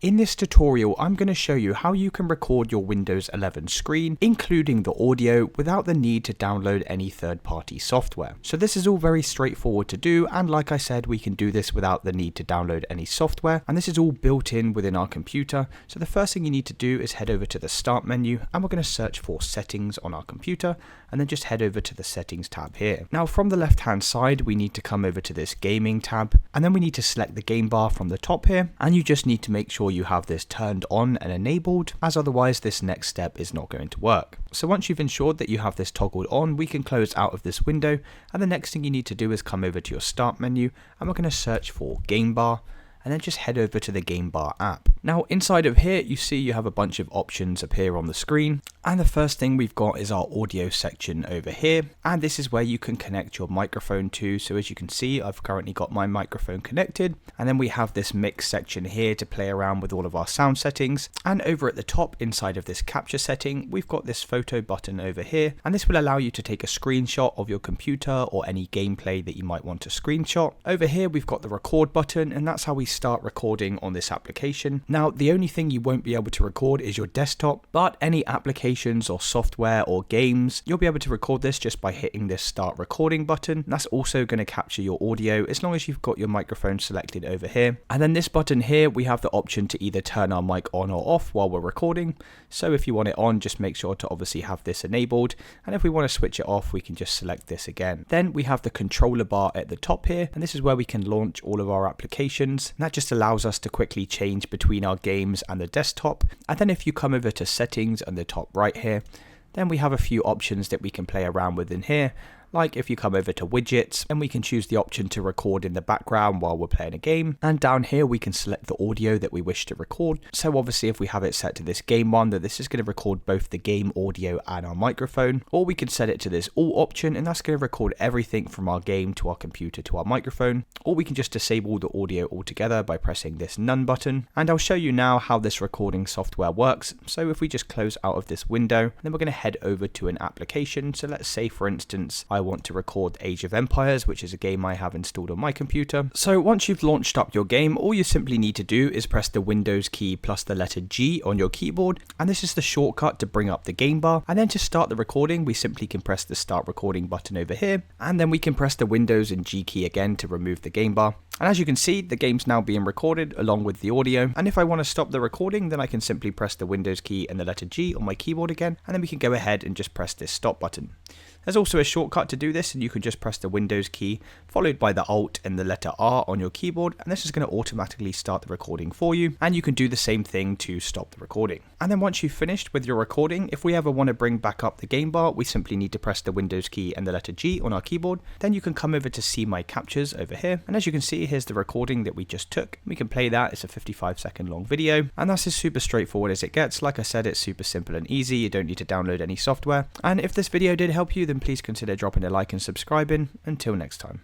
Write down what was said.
In this tutorial, I'm going to show you how you can record your Windows 11 screen, including the audio, without the need to download any third-party software. So this is all very straightforward to do, and like I said, we can do this without the need to download any software, and this is all built in within our computer. So the first thing you need to do is head over to the Start menu, and we're going to search for Settings on our computer, and then just head over to the Settings tab here. Now from the left-hand side, we need to come over to this Gaming tab, and then we need to select the game bar from the top here, and you just need to make sure you have this turned on and enabled, as otherwise this next step is not going to work. So once you've ensured that you have this toggled on, we can close out of this window, and the next thing you need to do is come over to your Start menu, and we're going to search for Game Bar, and then just head over to the Game Bar app. Now inside of here, you see you have a bunch of options appear on the screen, and the first thing we've got is our audio section over here, and this is where you can connect your microphone to. So as you can see, I've currently got my microphone connected, and then we have this mix section here to play around with all of our sound settings, and over at the top inside of this capture setting, we've got this photo button over here, and this will allow you to take a screenshot of your computer or any gameplay that you might want to screenshot. Over here we've got the record button, and that's how we start recording on this application. Now the only thing you won't be able to record is your desktop, but any applications or software or games, you'll be able to record this just by hitting this Start Recording button. That's also going to capture your audio as long as you've got your microphone selected over here. And then this button here, we have the option to either turn our mic on or off while we're recording. So if you want it on, just make sure to obviously have this enabled, and if we want to switch it off, we can just select this again. Then we have the controller bar at the top here, and this is where we can launch all of our applications, and that just allows us to quickly change between our games and the desktop. And then if you come over to settings on the top right here, then we have a few options that we can play around with in here. Like if you come over to widgets, and we can choose the option to record in the background while we're playing a game, and down here we can select the audio that we wish to record. So obviously if we have it set to this game one, that this is going to record both the game audio and our microphone, or we can set it to this all option, and that's going to record everything from our game to our computer to our microphone, or we can just disable the audio altogether by pressing this none button. And I'll show you now how this recording software works. So if we just close out of this window, then we're going to head over to an application. So let's say for instance I want to record Age of Empires, which is a game I have installed on my computer. So once you've launched up your game, all you simply need to do is press the Windows key plus the letter G on your keyboard, and this is the shortcut to bring up the game bar. And then to start the recording, we simply can press the Start Recording button over here, and then we can press the Windows and G key again to remove the game bar. And as you can see, the game's now being recorded along with the audio, and if I want to stop the recording, then I can simply press the Windows key and the letter G on my keyboard again, and then we can go ahead and just press this stop button. There's also a shortcut to do this, and you can just press the Windows key followed by the Alt and the letter R on your keyboard, and this is going to automatically start the recording for you, and you can do the same thing to stop the recording. And then once you've finished with your recording, if we ever want to bring back up the game bar, we simply need to press the Windows key and the letter G on our keyboard. Then you can come over to See My Captures over here, and as you can see, here's the recording that we just took. We can play that. It's a 55-second long video, and that's as super straightforward as it gets. Like I said, it's super simple and easy. You don't need to download any software. And if this video did help you, then please consider dropping a like and subscribing. Until next time.